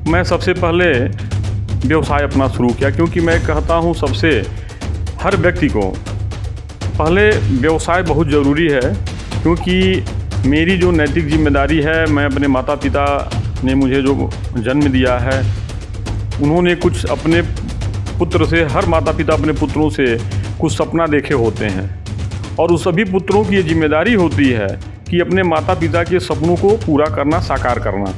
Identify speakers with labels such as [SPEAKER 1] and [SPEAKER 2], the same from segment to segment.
[SPEAKER 1] मैं सबसे पहले व्यवसाय अपना शुरू किया, क्योंकि मैं कहता हूँ सबसे हर व्यक्ति को पहले व्यवसाय बहुत ज़रूरी है। क्योंकि मेरी जो नैतिक जिम्मेदारी है, मैं अपने माता पिता ने मुझे जो जन्म दिया है, उन्होंने कुछ अपने पुत्र से, हर माता पिता अपने पुत्रों से कुछ सपना देखे होते हैं, और उस सभी पुत्रों की ये जिम्मेदारी होती है कि अपने माता पिता के सपनों को पूरा करना, साकार करना।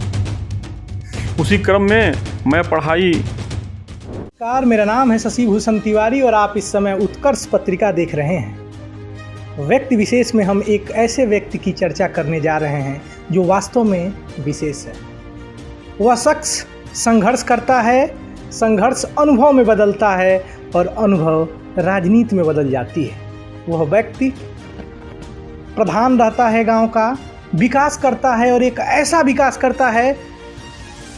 [SPEAKER 1] उसी क्रम में मैं पढ़ाई।
[SPEAKER 2] नमस्कार, मेरा नाम है शशि भूषण तिवारी और आप इस समय उत्कर्ष पत्रिका देख रहे हैं। व्यक्ति विशेष में हम एक ऐसे व्यक्ति की चर्चा करने जा रहे हैं जो वास्तव में विशेष है। वह शख्स संघर्ष करता है, संघर्ष अनुभव में बदलता है और अनुभव राजनीति में बदल जाती है। वह व्यक्ति प्रधान रहता है, गांव का विकास करता है और एक ऐसा विकास करता है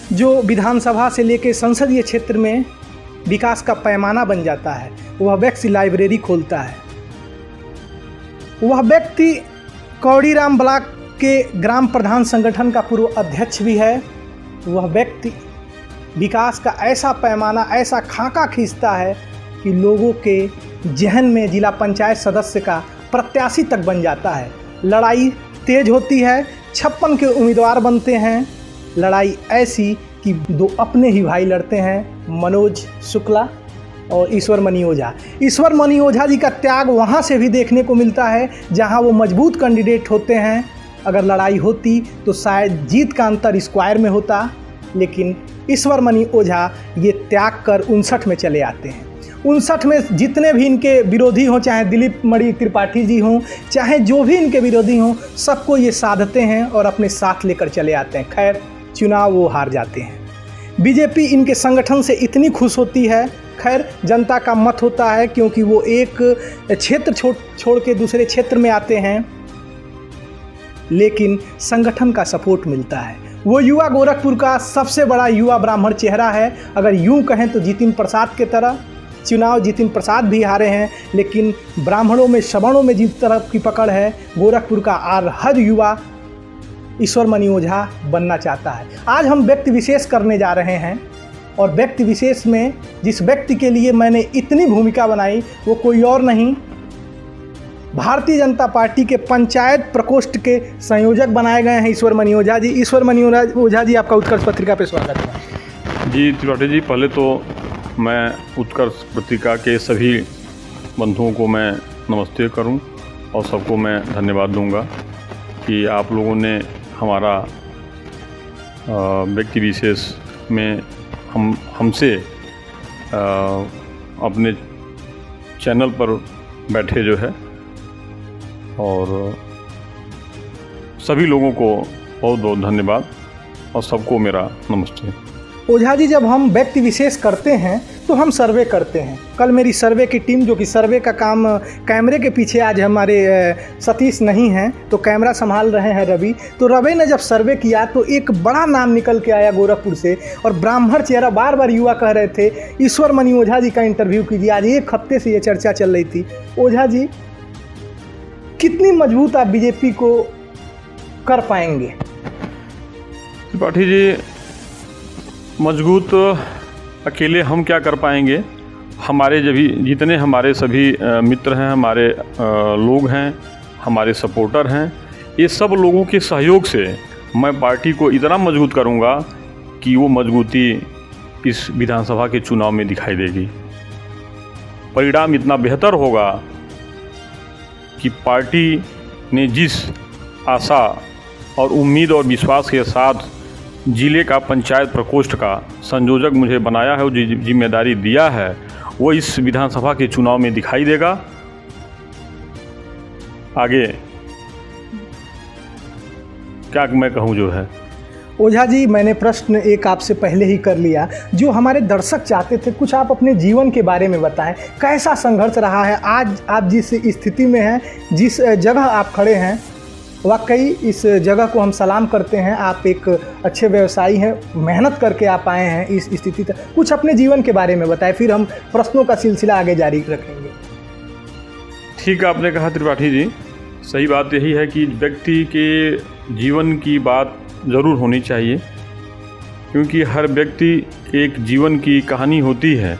[SPEAKER 2] जो विधानसभा से लेकर संसदीय क्षेत्र में विकास का पैमाना बन जाता है। वह व्यक्ति लाइब्रेरी खोलता है। वह व्यक्ति कौड़ीराम ब्लॉक के ग्राम प्रधान संगठन का पूर्व अध्यक्ष भी है। वह व्यक्ति विकास का ऐसा पैमाना, ऐसा खाका खींचता है कि लोगों के जहन में जिला पंचायत सदस्य का प्रत्याशी तक बन जाता है। लड़ाई तेज होती है, 56 के उम्मीदवार बनते हैं। लड़ाई ऐसी कि दो अपने ही भाई लड़ते हैं, मनोज शुक्ला और ईश्वरमणि ओझा। ईश्वरमणि ओझा जी का त्याग वहाँ से भी देखने को मिलता है जहाँ वो मजबूत कैंडिडेट होते हैं। अगर लड़ाई होती तो शायद जीत का अंतर स्क्वायर में होता, लेकिन ईश्वरमणि ओझा ये त्याग कर 59 में चले आते हैं। 59 में जितने भी इनके विरोधी हों, चाहे दिलीप मणि त्रिपाठी जी हों, चाहे जो भी इनके विरोधी हों, सबको ये साधते हैं और अपने साथ लेकर चले आते हैं। खैर, चुनाव वो हार जाते हैं। बीजेपी इनके संगठन से इतनी खुश होती है। खैर, जनता का मत होता है, क्योंकि वो एक क्षेत्र छोड़ के दूसरे क्षेत्र में आते हैं, लेकिन संगठन का सपोर्ट मिलता है। वो युवा गोरखपुर का सबसे बड़ा युवा ब्राह्मण चेहरा है। अगर यूं कहें तो जितिन प्रसाद के तरह। चुनाव जितिन प्रसाद भी हारे हैं, लेकिन ब्राह्मणों में, सवर्णों में जिस तरफ की पकड़ है, गोरखपुर का हर युवा ईश्वरमणि ओझा बनना चाहता है। आज हम व्यक्ति विशेष करने जा रहे हैं, और व्यक्ति विशेष में जिस व्यक्ति के लिए मैंने इतनी भूमिका बनाई वो कोई और नहीं, भारतीय जनता पार्टी के पंचायत प्रकोष्ठ के संयोजक बनाए गए हैं ईश्वरमणि ओझा जी। ईश्वरमणि ओझा जी, आपका उत्कर्ष पत्रिका पे स्वागत है।
[SPEAKER 1] जी त्रिपाठी जी, पहले तो मैं उत्कर्ष पत्रिका के सभी बंधुओं को मैं नमस्ते करूं और सबको मैं धन्यवाद दूंगा कि आप लोगों ने हमारा व्यक्ति विशेष में हमसे अपने चैनल पर बैठे जो है, और सभी लोगों को बहुत बहुत धन्यवाद और सबको मेरा नमस्ते।
[SPEAKER 2] ओझा जी, जब हम व्यक्ति विशेष करते हैं तो हम सर्वे करते हैं। कल मेरी सर्वे की टीम, जो कि सर्वे का काम कैमरे के पीछे आज हमारे सतीश नहीं हैं, तो कैमरा संभाल रहे हैं रवि। तो रवि ने जब सर्वे किया तो एक बड़ा नाम निकल के आया गोरखपुर से, और ब्राह्मण चेहरा। बार बार युवा कह रहे थे ईश्वरमणि ओझा जी का इंटरव्यू कीजिए। आज एक हफ्ते से ये चर्चा चल रही थी। ओझा जी, कितनी मजबूत आप बीजेपी को कर पाएंगे?
[SPEAKER 1] त्रिपाठी जी, मजबूत अकेले हम क्या कर पाएंगे? हमारे जितने हमारे सभी मित्र हैं, हमारे लोग हैं, हमारे सपोर्टर हैं, ये सब लोगों के सहयोग से मैं पार्टी को इतना मजबूत करूंगा कि वो मजबूती इस विधानसभा के चुनाव में दिखाई देगी। परिणाम इतना बेहतर होगा कि पार्टी ने जिस आशा और उम्मीद और विश्वास के साथ जिले का पंचायत प्रकोष्ठ का संयोजक मुझे बनाया है, वो जिम्मेदारी दिया है, वो इस विधानसभा के चुनाव में दिखाई देगा। आगे क्या मैं कहूँ जो है।
[SPEAKER 2] ओझा जी, मैंने प्रश्न एक आपसे पहले ही कर लिया। जो हमारे दर्शक चाहते थे, कुछ आप अपने जीवन के बारे में बताएं। कैसा संघर्ष रहा है? आज आप जिस स्थिति में हैं, जिस जगह आप खड़े हैं, वाकई इस जगह को हम सलाम करते हैं। आप एक अच्छे व्यवसायी हैं, मेहनत करके आप आए हैं इस स्थिति तक। कुछ अपने जीवन के बारे में बताएं, फिर हम प्रश्नों का सिलसिला आगे जारी रखेंगे।
[SPEAKER 1] ठीक आपने कहा त्रिपाठी जी, सही बात यही है कि व्यक्ति के जीवन की बात ज़रूर होनी चाहिए। क्योंकि हर व्यक्ति एक जीवन की कहानी होती है,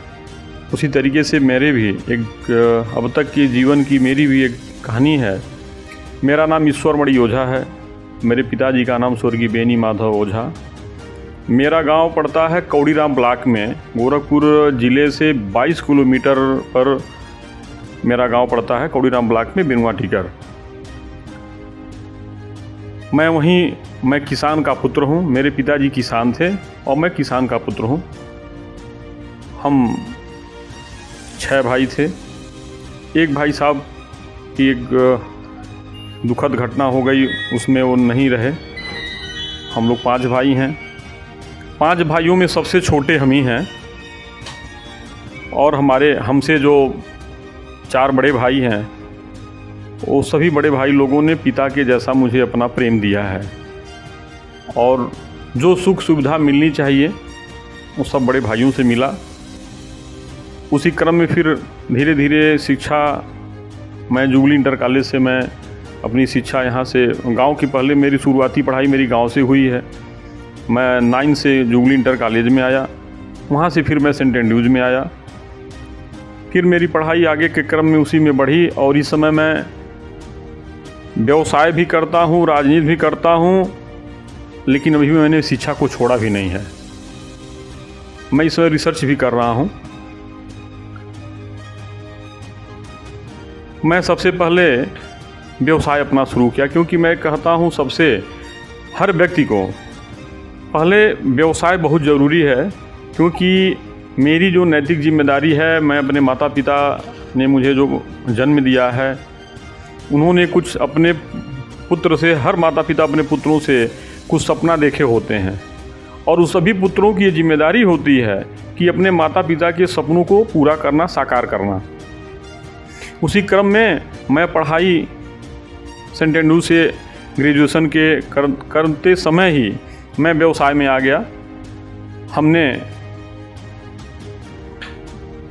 [SPEAKER 1] उसी तरीके से मेरे भी एक अब तक के जीवन की मेरी भी एक कहानी है। मेरा नाम ईश्वरमणि ओझा है। मेरे पिताजी का नाम स्वर्गीय बेनी माधव ओझा। मेरा गांव पड़ता है कौड़ीराम ब्लॉक में, गोरखपुर ज़िले से 22 किलोमीटर पर मेरा गांव पड़ता है, कौड़ीराम ब्लॉक में बिनुआ टीकर। मैं किसान का पुत्र हूं। मेरे पिताजी किसान थे और मैं किसान का पुत्र हूं। हम 6 भाई थे। एक भाई साहब की एक दुखद घटना हो गई, उसमें वो नहीं रहे। हम लोग 5 भाई हैं। 5 भाइयों में सबसे छोटे हम ही हैं और हमसे जो 4 बड़े भाई हैं, वो सभी बड़े भाई लोगों ने पिता के जैसा मुझे अपना प्रेम दिया है और जो सुख सुविधा मिलनी चाहिए वो सब बड़े भाइयों से मिला। उसी क्रम में फिर धीरे धीरे शिक्षा, मैं जुबली इंटर कॉलेज से मैं अपनी शिक्षा यहाँ से गांव की, पहले मेरी शुरुआती पढ़ाई मेरी गांव से हुई है। मैं 9 से जुबली इंटर कॉलेज में आया, वहाँ से फिर मैं सेंट एंड्रूज में आया। फिर मेरी पढ़ाई आगे के क्रम में उसी में बढ़ी और इस समय मैं व्यवसाय भी करता हूँ, राजनीति भी करता हूँ, लेकिन अभी भी मैंने शिक्षा को छोड़ा भी नहीं है। मैं इस समय रिसर्च भी कर रहा हूँ। मैं सबसे पहले व्यवसाय अपना शुरू किया, क्योंकि मैं कहता हूँ हर व्यक्ति को पहले व्यवसाय बहुत ज़रूरी है, क्योंकि मेरी जो नैतिक जिम्मेदारी है, मैं अपने माता पिता ने मुझे जो जन्म दिया है, उन्होंने कुछ अपने पुत्र से, हर माता पिता अपने पुत्रों से कुछ सपना देखे होते हैं और उस सभी पुत्रों की ये जिम्मेदारी होती है कि अपने माता पिता के सपनों को पूरा करना, साकार करना। उसी क्रम में मैं पढ़ाई सेंट एंड्रूज से ग्रेजुएशन के करते समय ही मैं व्यवसाय में आ गया। हमने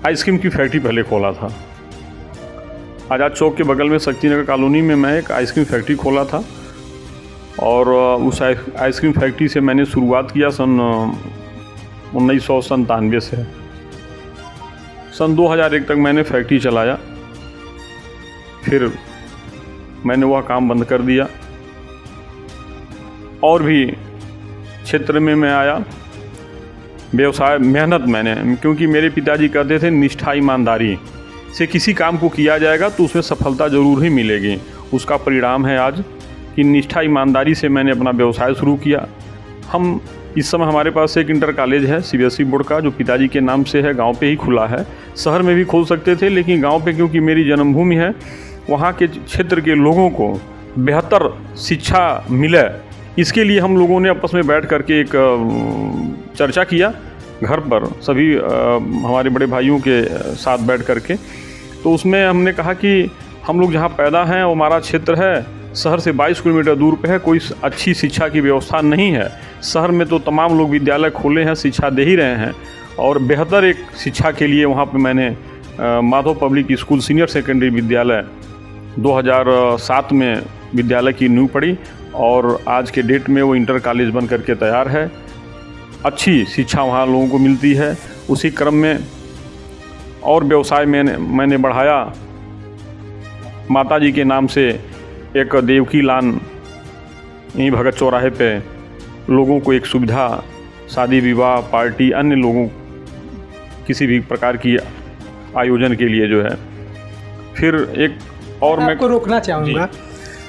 [SPEAKER 1] आइसक्रीम की फैक्ट्री पहले खोला था। आज़ाद चौक के बगल में शक्तिनगर कॉलोनी में मैं एक आइसक्रीम फैक्ट्री खोला था और उस आइसक्रीम फैक्ट्री से मैंने शुरुआत किया सन 1997 से। सन 2001 तक मैंने फैक्ट्री चलाया, फिर मैंने वह काम बंद कर दिया और भी क्षेत्र में मैं आया। व्यवसाय मेहनत मैंने, क्योंकि मेरे पिताजी कहते थे निष्ठा ईमानदारी से किसी काम को किया जाएगा तो उसमें सफलता ज़रूर ही मिलेगी। उसका परिणाम है आज कि निष्ठा ईमानदारी से मैंने अपना व्यवसाय शुरू किया। हम इस समय हमारे पास एक इंटर कॉलेज है CBSE बोर्ड का, जो पिताजी के नाम से है, गांव पे ही खुला है। शहर में भी खोल सकते थे, लेकिन गांव पे क्योंकि मेरी जन्मभूमि है, वहाँ के क्षेत्र के लोगों को बेहतर शिक्षा मिले, इसके लिए हम लोगों ने आपस में बैठ करके एक चर्चा किया घर पर, सभी हमारे बड़े भाइयों के साथ बैठ करके। तो उसमें हमने कहा कि हम लोग जहाँ पैदा हैं वो हमारा क्षेत्र है, शहर से 22 किलोमीटर दूर पे है, कोई अच्छी शिक्षा की व्यवस्था नहीं है। शहर में तो तमाम लोग विद्यालय खोले हैं, शिक्षा दे ही रहे हैं और बेहतर एक शिक्षा के लिए वहाँ पे मैंने Madhav public school senior secondary विद्यालय 2007 में विद्यालय की नींव पड़ी और आज के डेट में वो इंटर कॉलेज बन करके तैयार है। अच्छी शिक्षा वहाँ लोगों को मिलती है। उसी क्रम में और व्यवसाय मैंने बढ़ाया। माताजी के नाम से एक देवकी लान यहीं भगत चौराहे पे लोगों को एक सुविधा, शादी विवाह पार्टी अन्य लोगों किसी भी प्रकार की आयोजन के लिए जो है। फिर एक और मैं
[SPEAKER 2] आपको रोकना चाहूँगा।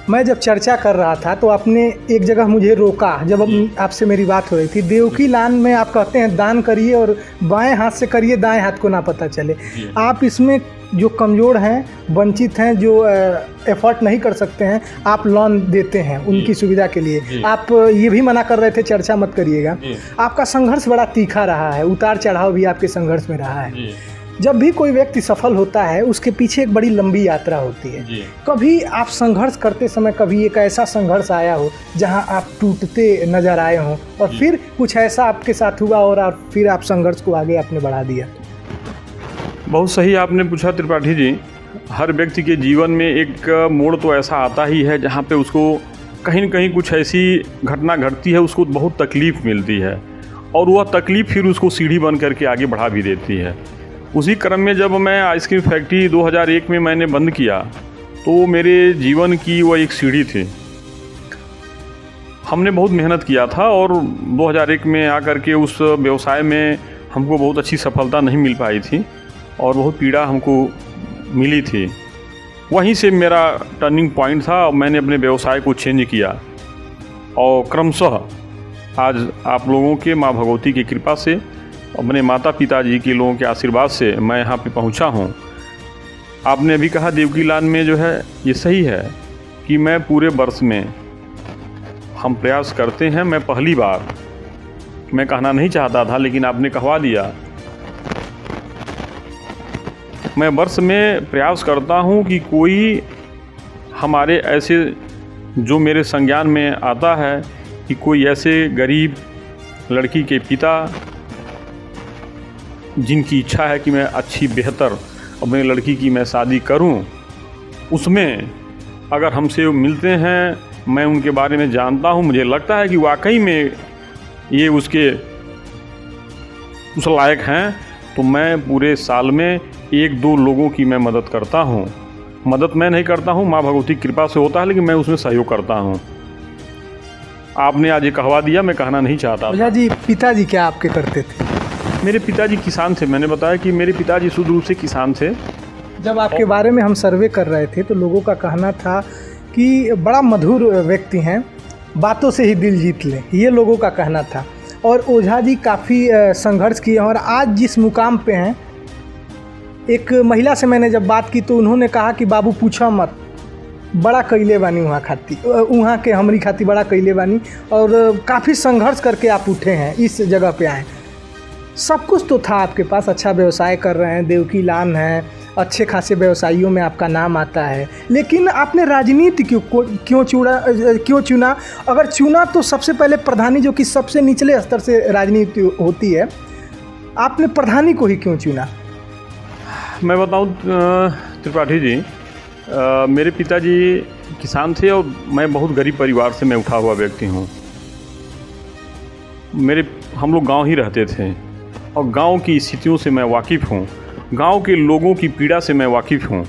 [SPEAKER 2] मैं जब चर्चा कर रहा था तो आपने एक जगह मुझे रोका, जब आपसे मेरी बात हो रही थी। देवकी लान में आप कहते हैं दान करिए और बाएं हाथ से करिए, दाएं हाथ को ना पता चले। आप इसमें जो कमज़ोर हैं, वंचित हैं, जो एफर्ट नहीं कर सकते हैं, आप लोन देते हैं उनकी सुविधा के लिए। आप ये भी मना कर रहे थे चर्चा मत करिएगा। आपका संघर्ष बड़ा तीखा रहा है, उतार चढ़ाव भी आपके संघर्ष में रहा है। जब भी कोई व्यक्ति सफल होता है उसके पीछे एक बड़ी लंबी यात्रा होती है। कभी आप संघर्ष करते समय कभी एक ऐसा संघर्ष आया हो जहां आप टूटते नज़र आए हों और फिर कुछ ऐसा आपके साथ हुआ और फिर आप संघर्ष को आगे आपने बढ़ा दिया?
[SPEAKER 1] बहुत सही आपने पूछा त्रिपाठी जी। हर व्यक्ति के जीवन में एक मोड़ तो ऐसा आता ही है जहाँ पे उसको कहीं न कहीं कुछ ऐसी घटना घटती है, उसको बहुत तकलीफ़ मिलती है और वह तकलीफ़ फिर उसको सीढ़ी बन करके आगे बढ़ा भी देती है। उसी क्रम में जब मैं आइसक्रीम फैक्ट्री 2001 में मैंने बंद किया तो मेरे जीवन की वह एक सीढ़ी थी। हमने बहुत मेहनत किया था और 2001 में आकर के उस व्यवसाय में हमको बहुत अच्छी सफलता नहीं मिल पाई थी और बहुत पीड़ा हमको मिली थी। वहीं से मेरा टर्निंग पॉइंट था और मैंने अपने व्यवसाय को चेंज किया और क्रमशः आज आप लोगों के माँ भगवती की कृपा से, अपने माता पिताजी के लोगों के आशीर्वाद से मैं यहाँ पे पहुँचा हूँ। आपने अभी कहा देवकी लान में जो है ये सही है कि मैं पूरे वर्ष में हम प्रयास करते हैं। मैं पहली बार, मैं कहना नहीं चाहता था लेकिन आपने कहवा दिया, मैं वर्ष में प्रयास करता हूं कि कोई हमारे ऐसे जो मेरे संज्ञान में आता है कि कोई ऐसे गरीब लड़की के पिता जिनकी इच्छा है कि मैं अच्छी बेहतर अपने लड़की की मैं शादी करूं, उसमें अगर हमसे मिलते हैं, मैं उनके बारे में जानता हूं, मुझे लगता है कि वाकई में ये उसके उस लायक हैं, तो मैं पूरे साल में 1-2 लोगों की मैं मदद करता हूं। मदद मैं नहीं करता हूं, माँ भगवती की कृपा से होता है, लेकिन मैं उसमें सहयोग करता हूं। आपने आज ये कहवा दिया, मैं कहना नहीं चाहता।
[SPEAKER 2] ओझा जी, पिताजी क्या आपके करते थे?
[SPEAKER 1] मेरे पिताजी किसान थे। मैंने बताया कि मेरे पिताजी शुद्ध रूप से किसान थे।
[SPEAKER 2] जब आपके बारे में हम सर्वे कर रहे थे तो लोगों का कहना था कि बड़ा मधुर व्यक्ति हैं, बातों से ही दिल जीत लें, ये लोगों का कहना था। और ओझा जी काफ़ी संघर्ष किए और आज जिस मुकाम पे हैं, एक महिला से मैंने जब बात की तो उन्होंने कहा कि बाबू पूछा मत, बड़ा कैले बानी वहाँ के हमरी खाती बड़ा कैले बानी, और काफ़ी संघर्ष करके आप उठे हैं, इस जगह पे आए। सब कुछ तो था आपके पास, अच्छा व्यवसाय कर रहे हैं, देवकी लान है, अच्छे खासे व्यवसायियों में आपका नाम आता है, लेकिन आपने राजनीति क्यों चुना? अगर चुना तो सबसे पहले प्रधानी, जो कि सबसे निचले स्तर से राजनीति होती है, आपने प्रधानी को ही क्यों चुना?
[SPEAKER 1] मैं बताऊं त्रिपाठी जी, मेरे पिताजी किसान थे और मैं बहुत गरीब परिवार से मैं उठा हुआ व्यक्ति हूं। हम लोग गांव ही रहते थे और गांव की स्थितियों से मैं वाकिफ़ हूं, गांव के लोगों की पीड़ा से मैं वाकिफ़ हूं।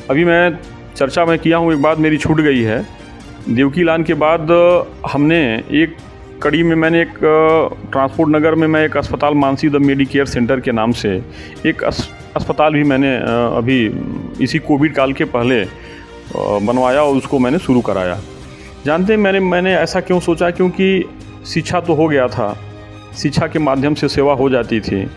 [SPEAKER 1] अभी मैं चर्चा में किया हूं, एक बात मेरी छूट गई है। देवकी लान के बाद हमने एक कड़ी में, मैंने एक ट्रांसपोर्ट नगर में मैं एक अस्पताल, मानसी द मेडिकेयर सेंटर के नाम से एक अस्पताल भी मैंने अभी इसी कोविड काल के पहले बनवाया और उसको मैंने शुरू कराया। जानते हैं मैंने ऐसा क्यों सोचा? क्योंकि शिक्षा तो हो गया था, शिक्षा के माध्यम से सेवा हो जाती थी।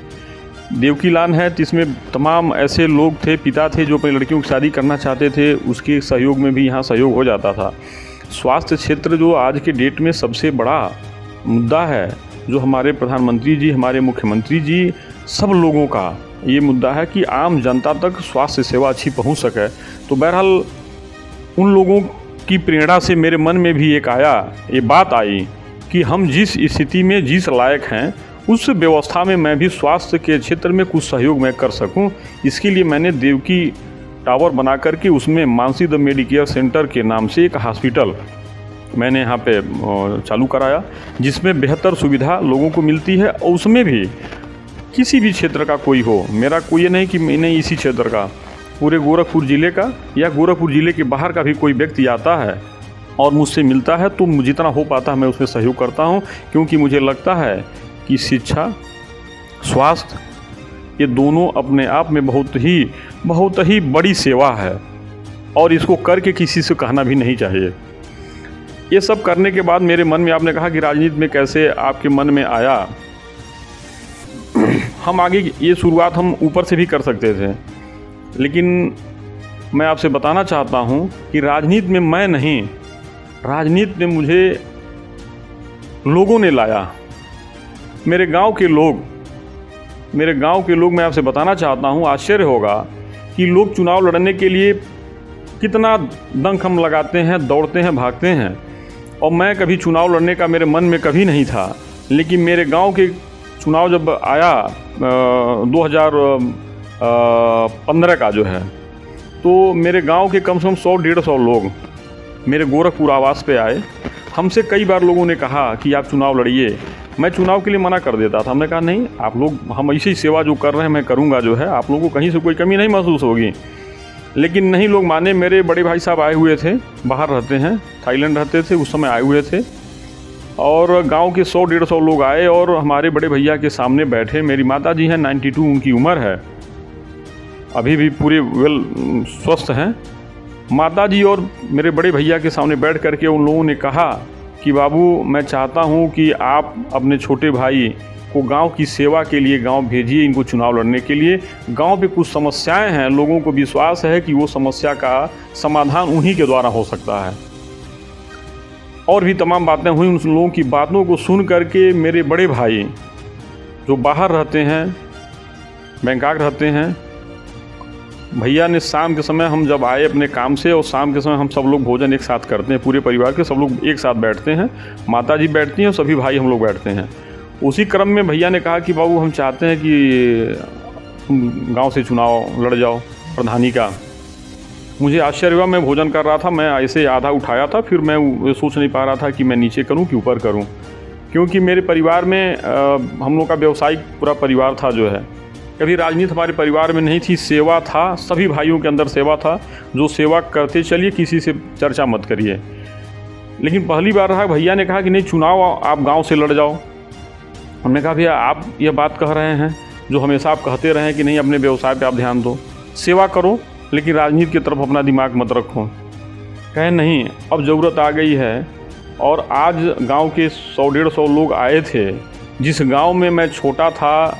[SPEAKER 1] देवकी लान है तो इसमें तमाम ऐसे लोग थे, पिता थे जो अपनी लड़कियों की शादी करना चाहते थे, उसके सहयोग में भी यहाँ सहयोग हो जाता था। स्वास्थ्य क्षेत्र जो आज के डेट में सबसे बड़ा मुद्दा है, जो हमारे प्रधानमंत्री जी, हमारे मुख्यमंत्री जी, सब लोगों का ये मुद्दा है कि आम जनता तक स्वास्थ्य सेवा अच्छी पहुँच सके। तो बहरहाल उन लोगों की प्रेरणा से मेरे मन में भी ये बात आई कि हम जिस स्थिति में जिस लायक हैं, उस व्यवस्था में मैं भी स्वास्थ्य के क्षेत्र में कुछ सहयोग मैं कर सकूं। इसके लिए मैंने देवकी टावर बना करके उसमें मानसी द मेडिकेयर सेंटर के नाम से एक हॉस्पिटल मैंने यहाँ पे चालू कराया, जिसमें बेहतर सुविधा लोगों को मिलती है। और उसमें भी किसी भी क्षेत्र का कोई हो, मेरा कोई ये नहीं कि मैंने इसी क्षेत्र का, पूरे गोरखपुर ज़िले का या गोरखपुर ज़िले के बाहर का भी कोई व्यक्ति आता है और मुझसे मिलता है तो जितना हो पाता है मैं उसमें सहयोग करता हूँ। क्योंकि मुझे लगता है कि शिक्षा, स्वास्थ्य, ये दोनों अपने आप में बहुत ही बड़ी सेवा है और इसको करके किसी से कहना भी नहीं चाहिए। ये सब करने के बाद मेरे मन में, आपने कहा कि राजनीति में कैसे आपके मन में आया, हम आगे ये शुरुआत हम ऊपर से भी कर सकते थे, लेकिन मैं आपसे बताना चाहता हूँ कि राजनीति में मैं नहीं, राजनीति में मुझे लोगों ने लाया, मेरे गांव के लोग। मैं आपसे बताना चाहता हूं, आश्चर्य होगा कि लोग चुनाव लड़ने के लिए कितना दमखम लगाते हैं, दौड़ते हैं, भागते हैं। और मैं कभी चुनाव लड़ने का मेरे मन में कभी नहीं था, लेकिन मेरे गांव के चुनाव जब आया 2015 का जो है, तो मेरे गांव के कम से कम 100-150 लोग मेरे गोरखपुर आवास पे आए। हमसे कई बार लोगों ने कहा कि आप चुनाव लड़िए, मैं चुनाव के लिए मना कर देता था। हमने कहा नहीं, आप लोग, हम ऐसी सेवा जो कर रहे हैं मैं करूँगा जो है, आप लोगों को कहीं से कोई कमी नहीं महसूस होगी। लेकिन नहीं लोग माने। मेरे बड़े भाई साहब आए हुए थे, बाहर रहते हैं, थाईलैंड रहते थे, उस समय आए हुए थे, और गांव के 100-150 लोग आए और हमारे बड़े भैया के सामने बैठे। मेरी माता जी हैं, 92 उनकी उम्र है, अभी भी पूरे वेल स्वस्थ हैं। माता जी और मेरे बड़े भैया के सामने बैठ करके उन लोगों ने कहा कि बाबू, मैं चाहता हूं कि आप अपने छोटे भाई को गांव की सेवा के लिए गांव भेजिए, इनको चुनाव लड़ने के लिए। गांव पे कुछ समस्याएं हैं, लोगों को विश्वास है कि वो समस्या का समाधान उन्हीं के द्वारा हो सकता है। और भी तमाम बातें हुई। उन लोगों की बातों को सुन करके मेरे बड़े भाई जो बाहर रहते हैं, बैंकॉक रहते हैं, भैया ने शाम के समय, हम जब आए अपने काम से, और शाम के समय हम सब लोग भोजन एक साथ करते हैं, पूरे परिवार के सब लोग एक साथ बैठते हैं, माता जी बैठती हैं और सभी भाई हम लोग बैठते हैं। उसी क्रम में भैया ने कहा कि बाबू, हम चाहते हैं कि तुम गांव से चुनाव लड़ जाओ प्रधानी का। मुझे आश्चर्य हुआ, मैं भोजन कर रहा था, मैं ऐसे आधा उठाया था, फिर मैं सोच नहीं पा रहा था कि मैं नीचे करूं कि ऊपर करूं, क्योंकि मेरे परिवार में हम लोग का व्यवसायिक पूरा परिवार था जो है। कभी राजनीति हमारे परिवार में नहीं थी, सेवा था, सभी भाइयों के अंदर सेवा था, जो सेवा करते चलिए, किसी से चर्चा मत करिए। लेकिन पहली बार रहा, भैया ने कहा कि नहीं, चुनाव आप गाँव से लड़ जाओ। हमने कहा भैया, आप ये बात कह रहे हैं जो हमेशा आप कहते रहे हैं कि नहीं, अपने व्यवसाय पे आप ध्यान दो, सेवा करो, लेकिन राजनीति की तरफ अपना दिमाग मत रखो। कहे नहीं, अब ज़रूरत आ गई है। और आज गांव के 100-150 लोग आए थे। जिस गांव में मैं छोटा था,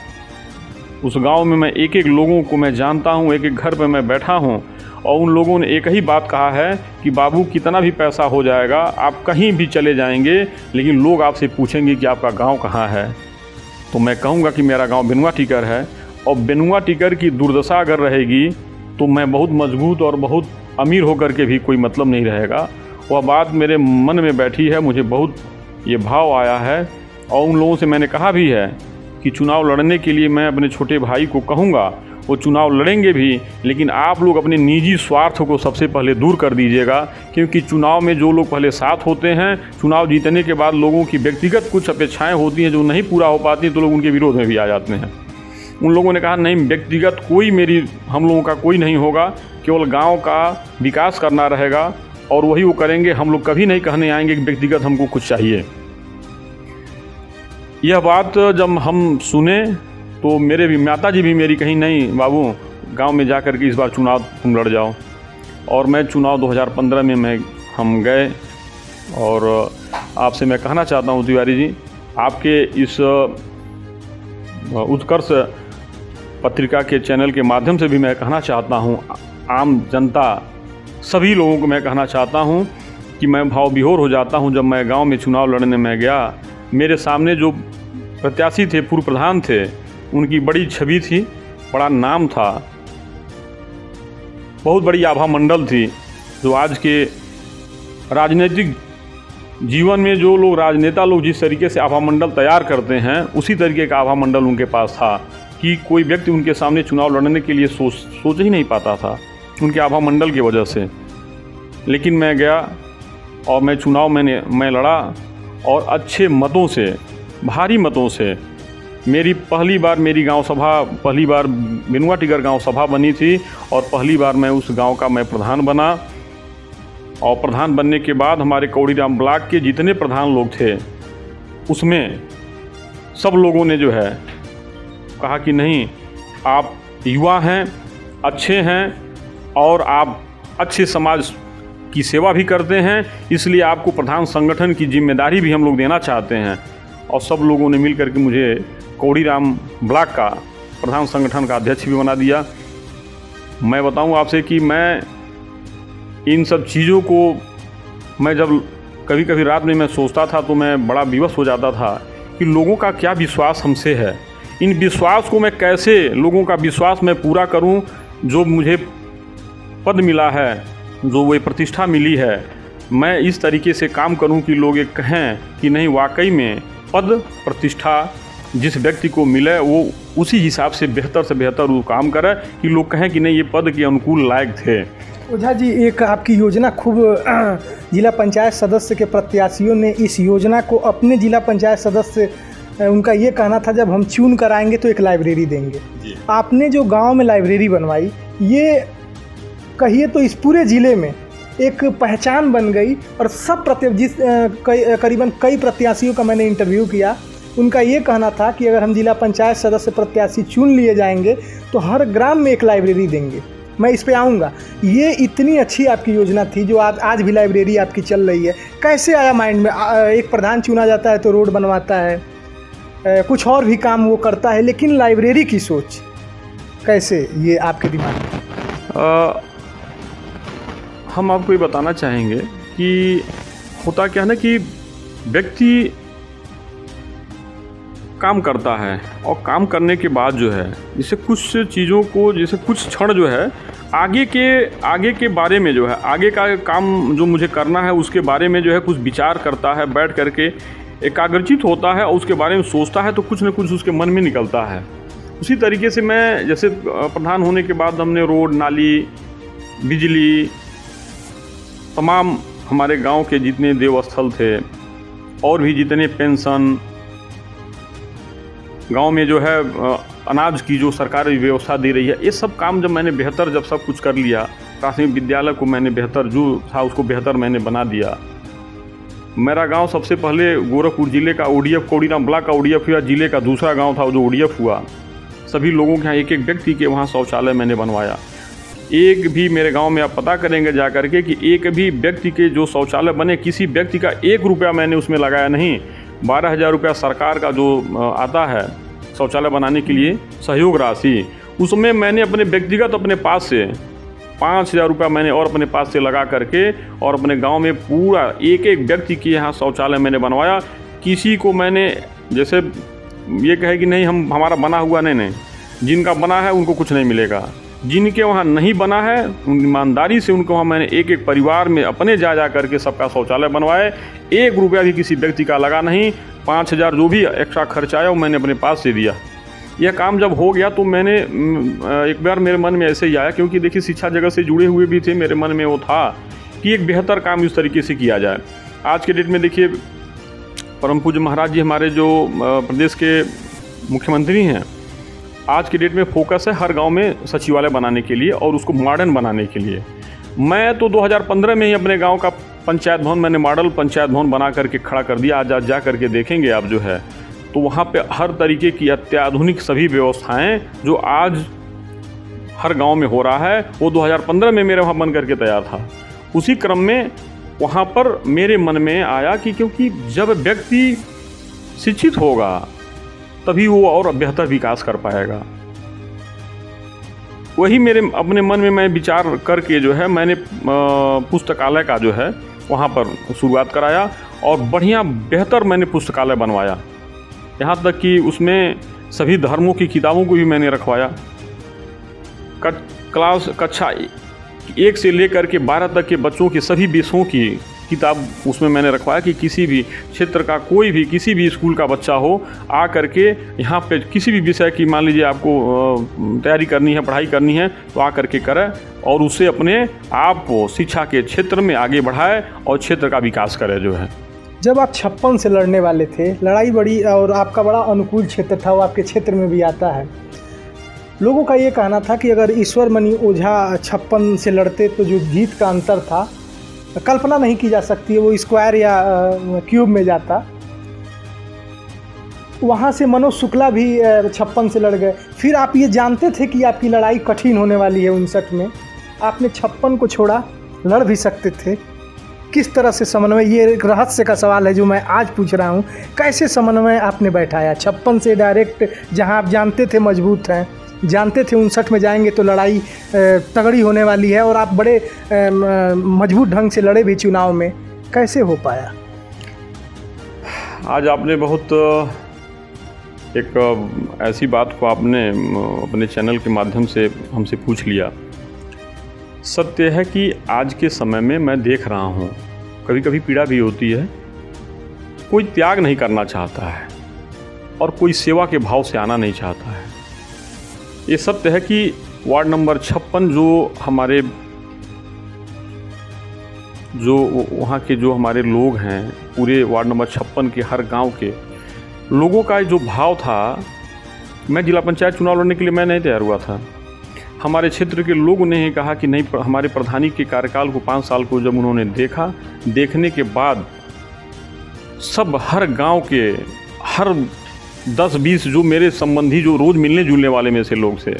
[SPEAKER 1] उस गांव में मैं एक एक लोगों को मैं जानता हूं, एक एक घर पे मैं बैठा हूं, और उन लोगों ने एक ही बात कहा है कि बाबू, कितना भी पैसा हो जाएगा, आप कहीं भी चले जाएंगे, लेकिन लोग आपसे पूछेंगे कि आपका गांव कहाँ है। तो मैं कहूँगा कि मेरा गांव बेनुआ टीकर है, और बेनुआ टीकर की दुर्दशा अगर रहेगी तो मैं बहुत मजबूत और बहुत अमीर होकर के भी कोई मतलब नहीं रहेगा। वह बात मेरे मन में बैठी है, मुझे बहुत ये भाव आया है, और उन लोगों से मैंने कहा भी है कि चुनाव लड़ने के लिए मैं अपने छोटे भाई को कहूँगा, वो चुनाव लड़ेंगे भी, लेकिन आप लोग अपने निजी स्वार्थ को सबसे पहले दूर कर दीजिएगा। क्योंकि चुनाव में जो लोग पहले साथ होते हैं, चुनाव जीतने के बाद लोगों की व्यक्तिगत कुछ अपेक्षाएं होती हैं जो नहीं पूरा हो पाती, तो लोग उनके विरोध में भी आ जाते हैं। उन लोगों ने कहा नहीं, व्यक्तिगत कोई हम लोगों का कोई नहीं होगा, केवल गांव का विकास करना रहेगा, और वही वो करेंगे। हम लोग कभी नहीं कहने आएंगे कि व्यक्तिगत हमको कुछ चाहिए। यह बात जब हम सुने तो मेरे भी माता जी भी मेरी कहीं, नहीं बाबू, गांव में जा कर के इस बार चुनाव तुम लड़ जाओ। और मैं चुनाव 2015 में हम गए। और आपसे मैं कहना चाहता हूँ तिवारी जी, आपके इस उत्कर्ष पत्रिका के चैनल के माध्यम से भी मैं कहना चाहता हूँ, आम जनता सभी लोगों को मैं कहना चाहता हूँ कि मैं भाव विभोर हो जाता हूँ। जब मैं गांव में चुनाव लड़ने में गया, मेरे सामने जो प्रत्याशी थे, पूर्व प्रधान थे, उनकी बड़ी छवि थी, बड़ा नाम था, बहुत बड़ी आभा मंडल थी। जो आज के राजनीतिक जीवन में जो लोग, राजनेता लोग जिस तरीके से आभा मंडल तैयार करते हैं, उसी तरीके का आभा मंडल उनके पास था कि कोई व्यक्ति उनके सामने चुनाव लड़ने के लिए सोच ही नहीं पाता था, उनके आभा मंडल की वजह से। लेकिन मैं गया और मैं चुनाव मैं लड़ा, और अच्छे मतों से, भारी मतों से, मेरी पहली बार मेरी गांव सभा, पहली बार बेनुआ टीकर गांव सभा बनी थी, और पहली बार मैं उस गांव का मैं प्रधान बना। और प्रधान बनने के बाद हमारे कौड़ीराम ब्लॉक के जितने प्रधान लोग थे, उसमें सब लोगों ने जो है कहा कि नहीं, आप युवा हैं, अच्छे हैं, और आप अच्छे समाज की सेवा भी करते हैं, इसलिए आपको प्रधान संगठन की जिम्मेदारी भी हम लोग देना चाहते हैं। और सब लोगों ने मिल करके मुझे कौड़ीराम ब्लॉक का प्रधान संगठन का अध्यक्ष भी बना दिया। मैं बताऊं आपसे कि मैं इन सब चीज़ों को, मैं जब कभी कभी रात में मैं सोचता था तो मैं बड़ा विवश हो जाता था कि लोगों का क्या विश्वास हमसे है, इन विश्वास को मैं कैसे, लोगों का विश्वास मैं पूरा करूं। जो मुझे पद मिला है, जो वो प्रतिष्ठा मिली है, मैं इस तरीके से काम करूं कि लोग ये कहें कि नहीं, वाकई में पद प्रतिष्ठा जिस व्यक्ति को मिले वो उसी हिसाब से बेहतर वो काम करे, कि लोग कहें कि नहीं, ये पद के अनुकूल लायक थे।
[SPEAKER 2] ओझा जी, एक आपकी योजना खूब जिला पंचायत सदस्य के प्रत्याशियों ने इस योजना को अपने जिला पंचायत सदस्य उनका ये कहना था जब हम चुन कर आएंगे तो एक लाइब्रेरी देंगे। आपने जो गांव में लाइब्रेरी बनवाई, ये कहिए तो इस पूरे ज़िले में एक पहचान बन गई। और सब करीबन कई प्रत्याशियों का मैंने इंटरव्यू किया, उनका ये कहना था कि अगर हम जिला पंचायत सदस्य प्रत्याशी चुन लिए जाएंगे तो हर ग्राम में एक लाइब्रेरी देंगे। मैं इस पे आऊँगा। ये इतनी अच्छी आपकी योजना थी जो आज भी लाइब्रेरी आपकी चल रही है। कैसे आया माइंड में? एक प्रधान चुना जाता है तो रोड बनवाता है, कुछ और भी काम वो करता है, लेकिन लाइब्रेरी की सोच कैसे ये आपके दिमाग में?
[SPEAKER 1] हम आपको ये बताना चाहेंगे कि होता क्या है ना कि व्यक्ति काम करता है और काम करने के बाद जो है जैसे कुछ चीज़ों को, जैसे कुछ क्षण जो है आगे के बारे में जो है, आगे का काम जो मुझे करना है उसके बारे में जो है कुछ विचार करता है, बैठ करके एकाग्रचित होता है और उसके बारे में सोचता है तो कुछ न कुछ उसके मन में निकलता है। उसी तरीके से मैं जैसे प्रधान होने के बाद हमने रोड, नाली, बिजली, तमाम हमारे गांव के जितने देवस्थल थे और भी जितने पेंशन, गांव में जो है अनाज की जो सरकार व्यवस्था दे रही है, ये सब काम जब मैंने बेहतर जब सब कुछ कर लिया, प्राथमिक विद्यालय को मैंने बेहतर जो था उसको बेहतर मैंने बना दिया। मेरा गांव सबसे पहले गोरखपुर ज़िले का ODF, कोडीराम ब्लॉक का ODF हुआ, ज़िले का दूसरा गांव था जो ODF हुआ। सभी लोगों के यहाँ एक एक व्यक्ति के वहाँ शौचालय मैंने बनवाया। एक भी मेरे गांव में आप पता करेंगे जा कर के कि एक भी व्यक्ति के जो शौचालय बने, किसी व्यक्ति का 1 रुपया मैंने उसमें लगाया नहीं। 12,000 रुपया सरकार का जो आता है शौचालय बनाने के लिए सहयोग राशि, उसमें मैंने अपने व्यक्तिगत अपने पास से 5,000 रुपया मैंने और अपने पास से लगा करके और अपने गांव में पूरा एक एक व्यक्ति के यहाँ शौचालय मैंने बनवाया। किसी को मैंने जैसे ये कहे कि नहीं हमारा बना हुआ नहीं, जिनका बना है उनको कुछ नहीं मिलेगा, जिनके वहाँ नहीं बना है ईमानदारी से उनको वहाँ मैंने एक एक परिवार में अपने जा करके सबका शौचालय बनवाए। 1 रुपया भी किसी व्यक्ति का लगा नहीं। 5,000 जो भी एक्स्ट्रा खर्च आया वो मैंने अपने पास से दिया। यह काम जब हो गया तो मैंने एक बार मेरे मन में ऐसे ही आया, क्योंकि देखिए शिक्षा जगत से जुड़े हुए भी थे, मेरे मन में वो था कि एक बेहतर काम इस तरीके से किया जाए। आज के डेट में देखिए परम पूज्य महाराज जी हमारे जो प्रदेश के मुख्यमंत्री हैं, आज की डेट में फोकस है हर गांव में सचिवालय बनाने के लिए और उसको मॉडर्न बनाने के लिए। मैं तो 2015 में ही अपने गांव का पंचायत भवन मैंने मॉडल पंचायत भवन बना करके खड़ा कर दिया। आज जा करके देखेंगे आप जो है तो वहाँ पे हर तरीके की अत्याधुनिक सभी व्यवस्थाएं जो आज हर गांव में हो रहा है वो 2015 में मेरे वहाँ बन करके तैयार था। उसी क्रम में वहाँ पर मेरे मन में आया कि क्योंकि जब व्यक्ति शिक्षित होगा तभी वो और बेहतर विकास कर पाएगा। वही मेरे अपने मन में मैं विचार करके जो है मैंने पुस्तकालय का जो है वहाँ पर शुरुआत कराया और बढ़िया बेहतर मैंने पुस्तकालय बनवाया। यहाँ तक कि उसमें सभी धर्मों की किताबों को भी मैंने रखवाया। क्लास कक्षा 1 से लेकर के 12 तक के बच्चों के सभी विषयों की किताब उसमें मैंने रखवाया कि किसी भी क्षेत्र का कोई भी किसी भी स्कूल का बच्चा हो आ करके यहाँ पे किसी भी विषय की मान लीजिए आपको तैयारी करनी है, पढ़ाई करनी है तो आ करके करे और उससे अपने आप को शिक्षा के क्षेत्र में आगे बढ़ाए और क्षेत्र का विकास करे जो है।
[SPEAKER 2] जब आप 56 से लड़ने वाले थे, लड़ाई बड़ी और आपका बड़ा अनुकूल क्षेत्र था, वो आपके क्षेत्र में भी आता है। लोगों का ये कहना था कि अगर ईश्वर मणि ओझा 56 से लड़ते तो जो जीत का अंतर था कल्पना नहीं की जा सकती है, वो स्क्वायर या क्यूब में जाता। वहाँ से मनोज शुक्ला भी 56 से लड़ गए। फिर आप ये जानते थे कि आपकी लड़ाई कठिन होने वाली है 59 में, आपने 56 को छोड़ा, लड़ भी सकते थे। किस तरह से समन्वय, ये एक रहस्य का सवाल है जो मैं आज पूछ रहा हूँ, कैसे समन्वय आपने बैठाया 56 से डायरेक्ट, जहाँ आप जानते थे मजबूत हैं, जानते थे 59 में जाएंगे तो लड़ाई तगड़ी होने वाली है और आप बड़े मजबूत ढंग से लड़े भी चुनाव में, कैसे हो पाया?
[SPEAKER 1] आज आपने बहुत एक ऐसी बात को आपने अपने चैनल के माध्यम से हमसे पूछ लिया। सत्य है कि आज के समय में मैं देख रहा हूँ, कभी कभी पीड़ा भी होती है, कोई त्याग नहीं करना चाहता है और कोई सेवा के भाव से आना नहीं चाहता है। ये सत्य है कि वार्ड नंबर 56 जो हमारे जो वहाँ के जो हमारे लोग हैं, पूरे वार्ड नंबर 56 के हर गांव के लोगों का जो भाव था, मैं जिला पंचायत चुनाव लड़ने के लिए मैं नहीं तैयार हुआ था। हमारे क्षेत्र के लोगों ने ही कहा कि नहीं, हमारे प्रधानी के कार्यकाल को 5 साल को जब उन्होंने देखा, देखने के बाद सब हर गांव के हर 10-20 जो मेरे संबंधी जो रोज़ मिलने जुलने वाले में से लोग थे,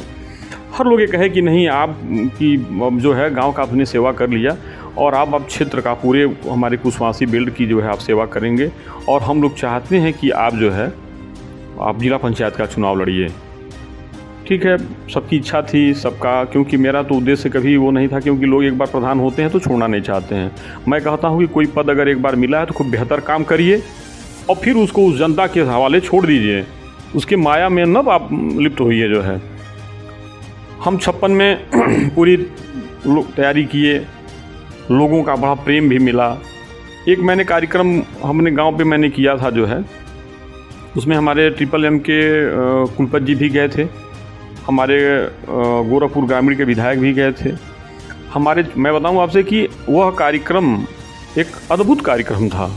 [SPEAKER 1] हर लोग ये कहे कि नहीं, आप की जो है गांव का आपने सेवा कर लिया और आप अब क्षेत्र का पूरे हमारे कुशवासी बेल्ट की जो है आप सेवा करेंगे और हम लोग चाहते हैं कि आप जो है आप जिला पंचायत का चुनाव लड़िए। ठीक है, सबकी इच्छा थी सबका, क्योंकि मेरा तो उद्देश्य कभी वो नहीं था, क्योंकि लोग एक बार प्रधान होते हैं तो छोड़ना नहीं चाहते हैं। मैं कहता हूँ कि कोई पद अगर एक बार मिला है तो खूब बेहतर काम करिए और फिर उसको उस जनता के हवाले छोड़ दीजिए, उसके माया में न आप लिप्त होइए। जो है हम 56 में पूरी तैयारी किए, लोगों का बड़ा प्रेम भी मिला। एक मैंने कार्यक्रम हमने गांव पे मैंने किया था जो है, उसमें हमारे MMM के कुलपति जी भी गए थे, हमारे गोरखपुर ग्रामीण के विधायक भी गए थे। मैं बताऊं आपसे कि वह कार्यक्रम एक अद्भुत कार्यक्रम था।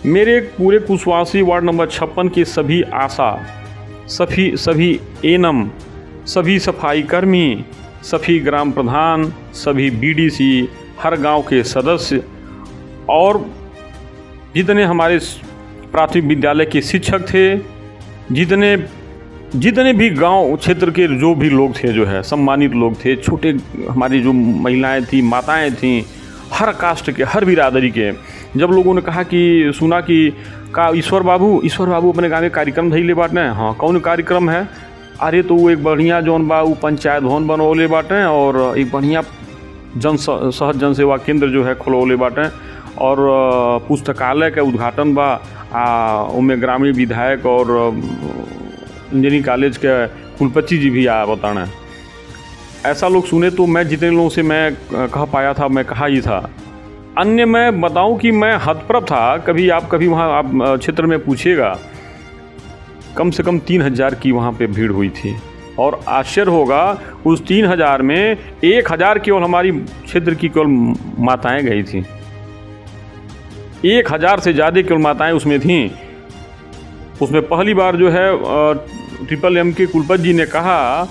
[SPEAKER 1] मेरे पूरे कुशवासी वार्ड नंबर 56 के सभी आशा, सभी एनम, सभी सफाई कर्मी, सभी ग्राम प्रधान, सभी BDC, हर गांव के सदस्य और जितने हमारे प्राथमिक विद्यालय के शिक्षक थे, जितने भी गांव क्षेत्र के जो भी लोग थे जो है सम्मानित लोग थे, छोटे हमारी जो महिलाएं थी, माताएं थीं, हर कास्ट के, हर बिरादरी के, जब लोगों ने कहा कि सुना कि का ईश्वर बाबू अपने गाँव में कार्यक्रम धैले बाटे। हाँ, कौन कार्यक्रम है? अरे तो वो एक बढ़िया जौन बा वो पंचायत भवन बनवले बाटे और एक बढ़िया सहज जन सेवा केंद्र जो है खोलवले बाटे और पुस्तकालय का उद्घाटन बा। उनमें ग्रामीण विधायक और इंजीनियरिंग कॉलेज के कुलपति जी भी आया बताना। ऐसा लोग सुने तो मैं जितने लोगों से मैं कह पाया था मैं कहा ही था। अन्य मैं बताऊं कि मैं हतप्रभ था। कभी वहाँ आप क्षेत्र में पूछिएगा, कम से कम 3000 की वहाँ पे भीड़ हुई थी और आश्चर्य होगा उस 3000 में 1000 केवल हमारी क्षेत्र की केवल माताएं गई थी। 1000 से ज़्यादा केवल माताएं उसमें थीं। उसमें पहली बार जो है MMM के कुलपति जी ने कहा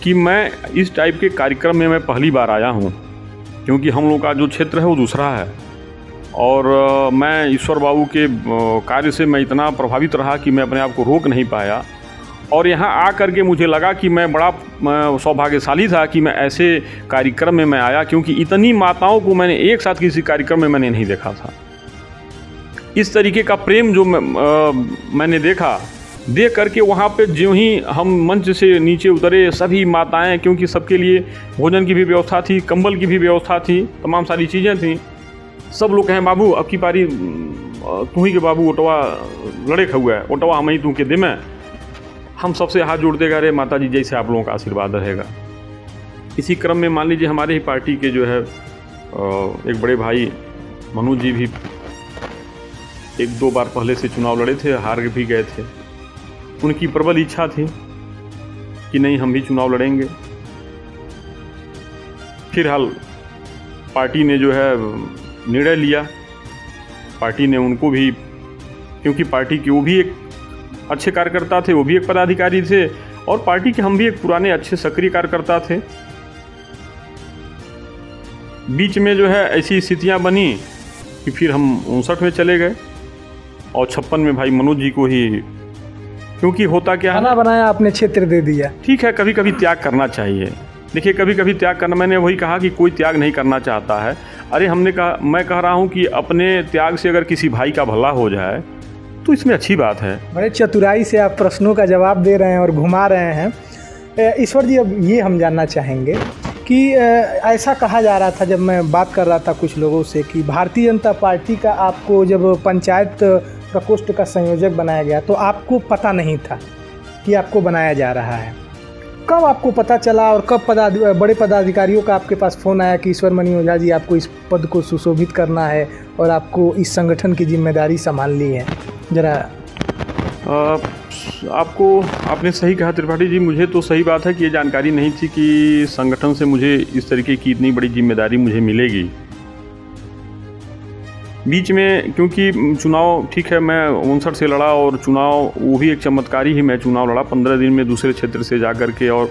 [SPEAKER 1] कि मैं इस टाइप के कार्यक्रम में मैं पहली बार आया हूँ, क्योंकि हम लोग का जो क्षेत्र है वो दूसरा है और मैं ईश्वर बाबू के कार्य से मैं इतना प्रभावित रहा कि मैं अपने आप को रोक नहीं पाया और यहाँ आकर के मुझे लगा कि मैं बड़ा सौभाग्यशाली था कि मैं ऐसे कार्यक्रम में मैं आया, क्योंकि इतनी माताओं को मैंने एक साथ किसी कार्यक्रम में मैंने नहीं देखा था। इस तरीके का प्रेम जो मैंने देखा, देख करके वहाँ पे जो ही हम मंच से नीचे उतरे, सभी माताएं, क्योंकि सबके लिए भोजन की भी व्यवस्था थी, कंबल की भी व्यवस्था थी, तमाम सारी चीज़ें थीं। सब लोग कहें बाबू अब की पारी तू ही के बाबू ओटवा लड़े हुआ है, ओटवा हम ही तू के दे में। हम सबसे हाथ जोड़ते गए, माता जी जैसे आप लोगों का आशीर्वाद रहेगा। इसी क्रम में मान लीजिए हमारे ही पार्टी के जो है एक बड़े भाई मनोज जी भी 1-2 बार पहले से चुनाव लड़े थे, हार भी गए थे। उनकी प्रबल इच्छा थी कि नहीं हम भी चुनाव लड़ेंगे। फिलहाल पार्टी ने जो है निर्णय लिया, पार्टी ने उनको भी, क्योंकि पार्टी के वो भी एक अच्छे कार्यकर्ता थे, वो भी एक पदाधिकारी थे और पार्टी के हम भी एक पुराने अच्छे सक्रिय कार्यकर्ता थे। बीच में जो है ऐसी स्थितियां बनी कि फिर हम 59 में चले गए और 56 में भाई मनोज जी को ही, क्योंकि होता क्या है,
[SPEAKER 2] खाना बनाया आपने क्षेत्र दे दिया।
[SPEAKER 1] ठीक है, कभी कभी त्याग करना चाहिए। देखिए कभी कभी त्याग करना, मैंने वही कहा कि कोई त्याग नहीं करना चाहता है। अरे मैं कह रहा हूँ कि अपने त्याग से अगर किसी भाई का भला हो जाए तो इसमें अच्छी बात है।
[SPEAKER 2] बड़े चतुराई से आप प्रश्नों का जवाब दे रहे हैं और घुमा रहे हैं। ईश्वर जी, अब ये हम जानना चाहेंगे कि ऐसा कहा जा रहा था, जब मैं बात कर रहा था कुछ लोगों से, कि भारतीय जनता पार्टी का आपको जब पंचायत प्रकोष्ठ का संयोजक बनाया गया तो आपको पता नहीं था कि आपको बनाया जा रहा है। कब आपको पता चला और कब बड़े पदाधिकारियों का आपके पास फ़ोन आया कि ईश्वर मणि ओझा जी आपको इस पद को सुशोभित करना है और आपको इस संगठन की जिम्मेदारी संभालनी है? ज़रा
[SPEAKER 1] आपने सही कहा त्रिपाठी जी, मुझे तो सही बात है कि ये जानकारी नहीं थी कि संगठन से मुझे इस तरीके की इतनी बड़ी जिम्मेदारी मुझे मिलेगी। बीच में क्योंकि चुनाव ठीक है मैं 59 से लड़ा और चुनाव वो भी एक चमत्कारी ही मैं चुनाव लड़ा 15 दिन में दूसरे क्षेत्र से जा कर के, और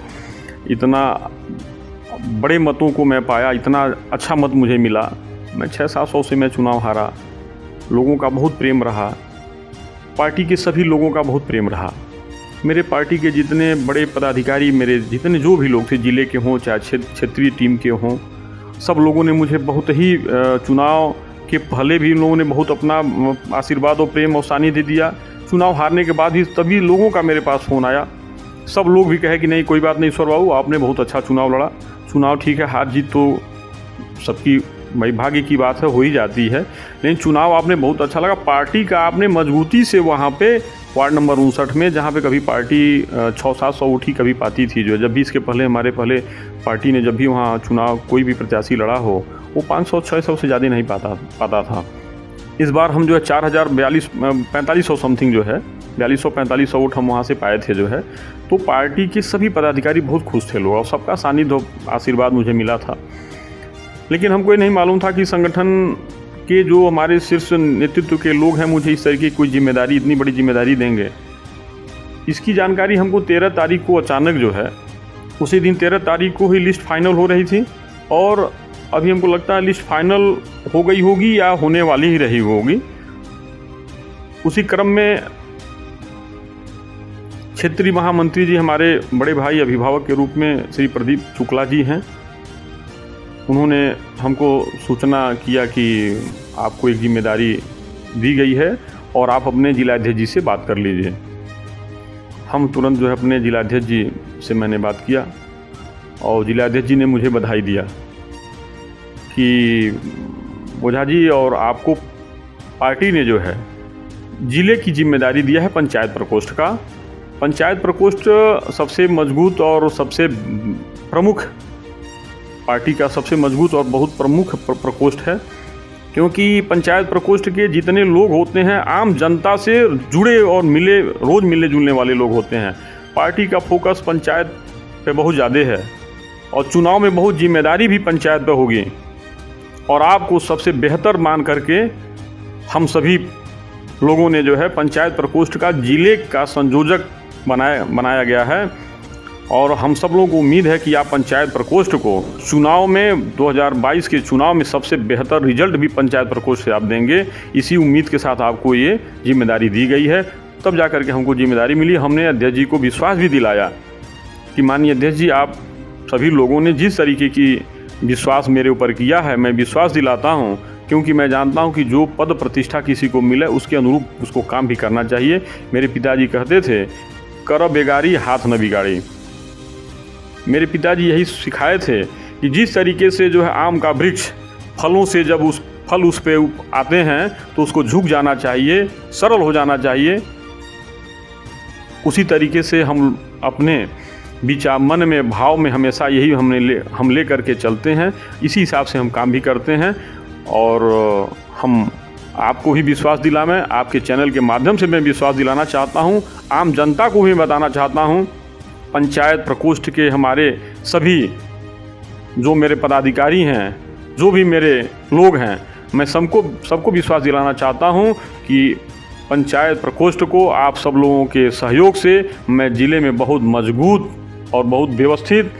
[SPEAKER 1] इतना बड़े मतों को मैं पाया, इतना अच्छा मत मुझे मिला। मैं 600-700 से मैं चुनाव हारा। लोगों का बहुत प्रेम रहा, पार्टी के सभी लोगों का बहुत प्रेम रहा। मेरे पार्टी के जितने बड़े पदाधिकारी, मेरे जितने जो भी लोग थे, ज़िले के हों चाहे क्षेत्रीय टीम के हों, सब लोगों ने मुझे बहुत ही चुनाव के पहले भी उन लोगों ने बहुत अपना आशीर्वाद और प्रेम और सानिध्य दिया। चुनाव हारने के बाद भी तभी लोगों का मेरे पास फ़ोन आया। सब लोग भी कहे कि नहीं कोई बात नहीं ईश्वर बाबू, आपने बहुत अच्छा चुनाव लड़ा। चुनाव ठीक है, हार जीत तो सबकी भाई भाग्य की बात है, हो ही जाती है, लेकिन चुनाव आपने बहुत अच्छा लगा। पार्टी का आपने मजबूती से वहाँ पे वार्ड नंबर 59 में, जहाँ पे कभी पार्टी 600-700 वोट ही कभी पाती थी, जो जब भी इसके पहले हमारे पहले पार्टी ने जब भी वहाँ चुनाव कोई भी प्रत्याशी लड़ा हो वो 500-600 से ज़्यादा नहीं पाता था। इस बार हम जो है 4500 समथिंग जो है 4200-4500 वोट हम वहाँ से पाए थे जो है। तो पार्टी के सभी पदाधिकारी बहुत खुश थे लोग, और सबका सानिध्य आशीर्वाद मुझे मिला था। लेकिन हमको ये नहीं मालूम था कि संगठन के जो हमारे शीर्ष नेतृत्व के लोग हैं मुझे इस तरीके की कोई जिम्मेदारी, इतनी बड़ी जिम्मेदारी देंगे। इसकी जानकारी हमको 13 तारीख को अचानक जो है, उसी दिन 13 तारीख को ही लिस्ट फाइनल हो रही थी, और अभी हमको लगता है लिस्ट फाइनल हो गई होगी या होने वाली ही रही होगी। उसी क्रम में क्षेत्रीय महामंत्री जी, हमारे बड़े भाई अभिभावक के रूप में श्री प्रदीप शुक्ला जी हैं, उन्होंने हमको सूचना किया कि आपको एक जिम्मेदारी दी गई है और आप अपने जिलाध्यक्ष जी से बात कर लीजिए। हम तुरंत जो है अपने जिलाध्यक्ष जी से मैंने बात किया, और जिलाध्यक्ष जी ने मुझे बधाई दिया कि ओझा जी, और आपको पार्टी ने जो है ज़िले की जिम्मेदारी दिया है पंचायत प्रकोष्ठ का। पंचायत प्रकोष्ठ सबसे मजबूत और सबसे प्रमुख, पार्टी का सबसे मजबूत और बहुत प्रमुख प्रकोष्ठ है, क्योंकि पंचायत प्रकोष्ठ के जितने लोग होते हैं आम जनता से जुड़े और रोज़ मिलने जुलने वाले लोग होते हैं। पार्टी का फोकस पंचायत पे बहुत ज़्यादा है, और चुनाव में बहुत जिम्मेदारी भी पंचायत पे होगी, और आपको सबसे बेहतर मान करके हम सभी लोगों ने जो है पंचायत प्रकोष्ठ का जिले का संयोजक बनाया गया है। और हम सब लोगों को उम्मीद है कि आप पंचायत प्रकोष्ठ को चुनाव में 2022 के चुनाव में सबसे बेहतर रिजल्ट भी पंचायत प्रकोष्ठ से आप देंगे। इसी उम्मीद के साथ आपको ये जिम्मेदारी दी गई है। तब जा कर के हमको जिम्मेदारी मिली। हमने अध्यक्ष जी को विश्वास भी दिलाया कि माननीय अध्यक्ष जी, आप सभी लोगों ने जिस तरीके की विश्वास मेरे ऊपर किया है, मैं विश्वास दिलाता हूँ, क्योंकि मैं जानता हूँ कि जो पद प्रतिष्ठा किसी को मिले उसके अनुरूप उसको काम भी करना चाहिए। मेरे पिताजी कहते थे, कर बेगारी हाथ न बिगाड़ी। मेरे पिताजी यही सिखाए थे कि जिस तरीके से जो है आम का वृक्ष फलों से जब फल उस पे आते हैं तो उसको झुक जाना चाहिए, सरल हो जाना चाहिए। उसी तरीके से हम अपने विचार, मन में, भाव में हमेशा यही हम ले करके चलते हैं। इसी हिसाब से हम काम भी करते हैं, और हम आपको भी विश्वास दिलाएं, आपके चैनल के माध्यम से मैं विश्वास दिलाना चाहता हूं, आम जनता को भी बताना चाहता हूं। पंचायत प्रकोष्ठ के हमारे सभी जो मेरे पदाधिकारी हैं, जो भी मेरे लोग हैं, मैं सबको विश्वास दिलाना चाहता हूं कि पंचायत प्रकोष्ठ को आप सब लोगों के सहयोग से मैं ज़िले में बहुत मजबूत और बहुत व्यवस्थित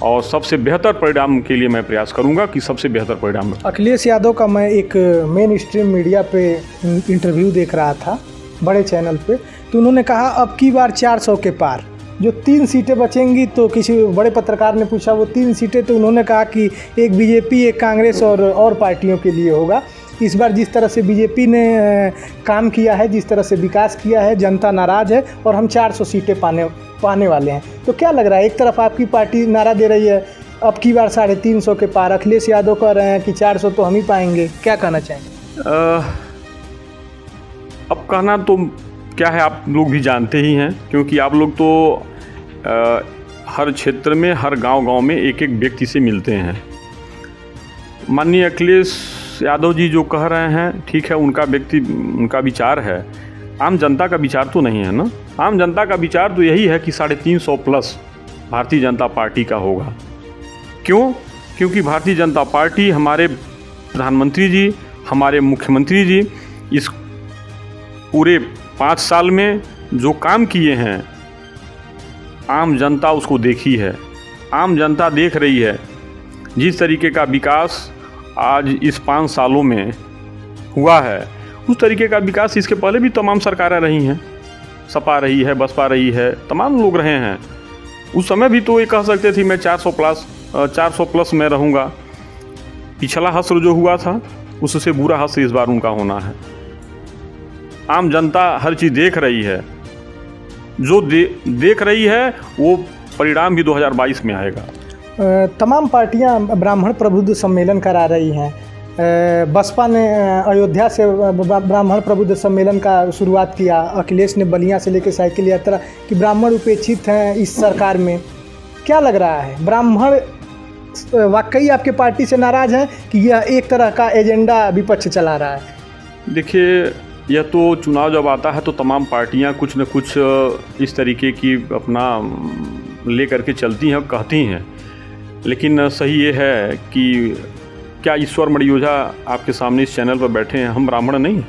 [SPEAKER 1] और सबसे बेहतर परिणाम के लिए मैं प्रयास करूंगा कि सबसे बेहतर परिणाम।
[SPEAKER 2] अखिलेश यादव का मैं एक मेन स्ट्रीम मीडिया पे इंटरव्यू देख रहा था, बड़े चैनल पे, तो उन्होंने कहा अब की बार 400 के पार, जो 3 सीटें बचेंगी। तो किसी बड़े पत्रकार ने पूछा वो 3 सीटें, तो उन्होंने कहा कि एक बीजेपी, एक कांग्रेस और पार्टियों के लिए होगा। इस बार जिस तरह से बीजेपी ने काम किया है, जिस तरह से विकास किया है, जनता नाराज़ है और हम 400 सीटें पाने वाले हैं। तो क्या लग रहा है, एक तरफ आपकी पार्टी नारा दे रही है अब की बार 350 के पार, अखिलेश यादव कह रहे हैं कि 400 तो हम ही पाएंगे, क्या कहना चाहेंगे?
[SPEAKER 1] अब कहना तो क्या है, आप लोग भी जानते ही हैं, क्योंकि आप लोग तो हर क्षेत्र में, हर गांव में एक एक व्यक्ति से मिलते हैं। माननीय अखिलेश यादव जी जो कह रहे हैं, ठीक है, उनका विचार है, आम जनता का विचार तो नहीं है ना। आम जनता का विचार तो यही है कि 350 प्लस भारतीय जनता पार्टी का होगा। क्यों? क्योंकि भारतीय जनता पार्टी, हमारे प्रधानमंत्री जी, हमारे मुख्यमंत्री जी इस पूरे 5 साल में जो काम किए हैं, आम जनता उसको देखी है, आम जनता देख रही है। जिस तरीके का विकास आज इस 5 सालों में हुआ है, उस तरीके का विकास इसके पहले भी तमाम सरकारें रही हैं। सपा रही है, बसपा रही है, तमाम लोग रहे हैं। उस समय भी तो ये कह सकते थे मैं 400 प्लस में रहूँगा। पिछला हश्र जो हुआ था उससे बुरा हश्र इस बार उनका होना है। आम जनता हर चीज़ देख रही है, जो देख रही है वो परिणाम भी 2022 में आएगा।
[SPEAKER 2] तमाम पार्टियां ब्राह्मण प्रबुद्ध सम्मेलन करा रही हैं। बसपा ने अयोध्या से ब्राह्मण प्रबुद्ध सम्मेलन का शुरुआत किया। अखिलेश ने बलिया से लेकर साइकिल यात्रा कि ब्राह्मण उपेक्षित हैं इस सरकार में। क्या लग रहा है, ब्राह्मण वाकई आपके पार्टी से नाराज़ हैं कि यह एक तरह का एजेंडा विपक्ष चला रहा है?
[SPEAKER 1] देखिए, यह तो चुनाव जब आता है तो तमाम पार्टियां कुछ न कुछ इस तरीके की अपना ले करके चलती हैं, कहती हैं। लेकिन सही ये है कि क्या ईश्वर मणि ओझा आपके सामने इस चैनल पर बैठे हैं, हम ब्राह्मण नहीं हैं?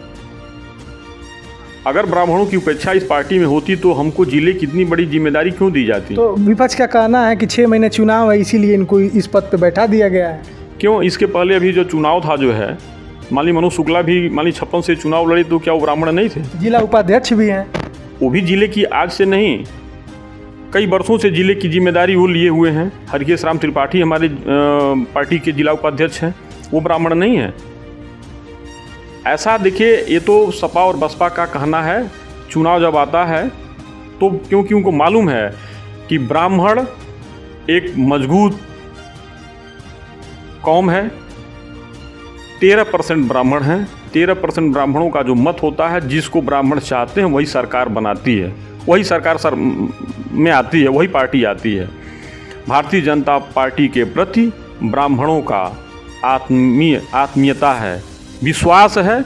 [SPEAKER 1] अगर ब्राह्मणों की उपेक्षा इस पार्टी में होती तो हमको जिले की इतनी बड़ी जिम्मेदारी क्यों दी जाती?
[SPEAKER 2] तो विपक्ष का कहना है कि 6 महीने चुनाव है, इसीलिए इनको इस पद पे बैठा दिया गया है।
[SPEAKER 1] क्यों? इसके पहले अभी जो चुनाव था जो है, मान ली मनोज शुक्ला भी 56 से चुनाव लड़े, तो क्या वो ब्राह्मण नहीं थे?
[SPEAKER 2] जिला उपाध्यक्ष भी हैं।
[SPEAKER 1] वो भी जिले की आज से नहीं, कई वर्षों से जिले की जिम्मेदारी वो लिए हुए हैं। हरकेश राम त्रिपाठी हमारे पार्टी के जिला उपाध्यक्ष हैं, वो ब्राह्मण नहीं है। ऐसा देखिए, ये तो सपा और बसपा का कहना है। चुनाव जब आता है तो क्योंकि उनको मालूम है कि ब्राह्मण एक मजबूत कौम है। 13% ब्राह्मण हैं। 13% ब्राह्मणों का जो मत होता है, जिसको ब्राह्मण चाहते हैं वही सरकार बनाती है, वही सरकार में आती है, वही पार्टी आती है। भारतीय जनता पार्टी के प्रति ब्राह्मणों का आत्मीयता है, विश्वास है।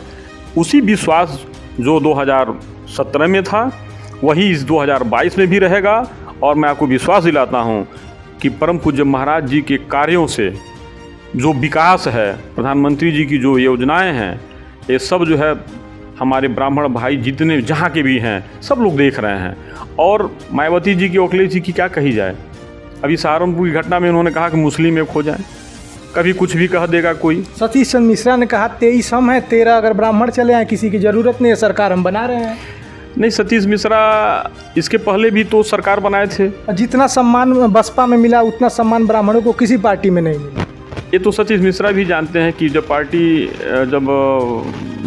[SPEAKER 1] उसी विश्वास जो 2017 में था वही इस 2022 में भी रहेगा। और मैं आपको विश्वास दिलाता हूँ कि परम पूज्य महाराज जी के कार्यों से जो विकास है, प्रधानमंत्री जी की जो योजनाएं हैं, ये सब जो है हमारे ब्राह्मण भाई जितने जहाँ के भी हैं सब लोग देख रहे हैं। और मायावती जी की, अखिलेश जी की क्या कही जाए। अभी सहारनपुर की घटना में उन्होंने कहा कि मुस्लिम एक हो जाए, कभी कुछ भी कह देगा कोई।
[SPEAKER 2] सतीश चंद्र मिश्रा ने कहा 23 हम हैं, 13 अगर ब्राह्मण चले आए, किसी की ज़रूरत नहीं है, सरकार हम बना रहे हैं।
[SPEAKER 1] नहीं, सतीश मिश्रा इसके पहले भी तो सरकार बनाए थे।
[SPEAKER 2] जितना सम्मान बसपा में मिला उतना सम्मान ब्राह्मणों को किसी पार्टी में नहीं मिला।
[SPEAKER 1] ये तो सतीश मिश्रा भी जानते हैं कि जब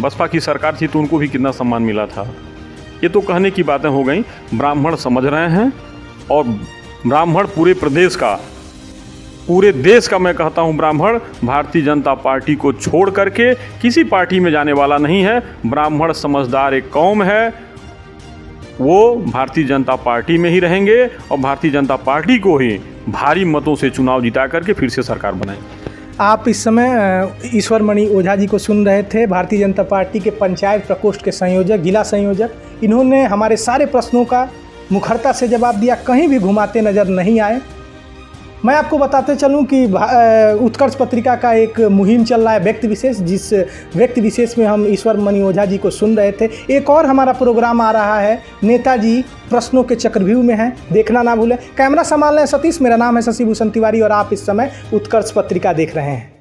[SPEAKER 1] बसपा की सरकार थी तो उनको भी कितना सम्मान मिला था। ये तो कहने की बातें हो गई। ब्राह्मण समझ रहे हैं, और ब्राह्मण पूरे प्रदेश का, पूरे देश का मैं कहता हूँ, ब्राह्मण भारतीय जनता पार्टी को छोड़ करके किसी पार्टी में जाने वाला नहीं है। ब्राह्मण समझदार एक कौम है, वो भारतीय जनता पार्टी में ही रहेंगे और भारतीय जनता पार्टी को ही भारी मतों से चुनाव जिता करके फिर से सरकार बनाएंगे।
[SPEAKER 2] आप इस समय ईश्वर मणि ओझा जी को सुन रहे थे, भारतीय जनता पार्टी के पंचायत प्रकोष्ठ के संयोजक, जिला संयोजक। इन्होंने हमारे सारे प्रश्नों का मुखरता से जवाब दिया, कहीं भी घुमाते नज़र नहीं आए। मैं आपको बताते चलूं कि उत्कर्ष पत्रिका का एक मुहिम चल रहा है व्यक्ति विशेष, जिस व्यक्ति विशेष में हम ईश्वर मणि ओझा जी को सुन रहे थे। एक और हमारा प्रोग्राम आ रहा है, नेताजी प्रश्नों के चक्रव्यूह में है, देखना ना भूलें। कैमरा संभाल रहे हैं सतीश, मेरा नाम है शशि भूषण तिवारी और आप इस समय उत्कर्ष पत्रिका देख रहे हैं।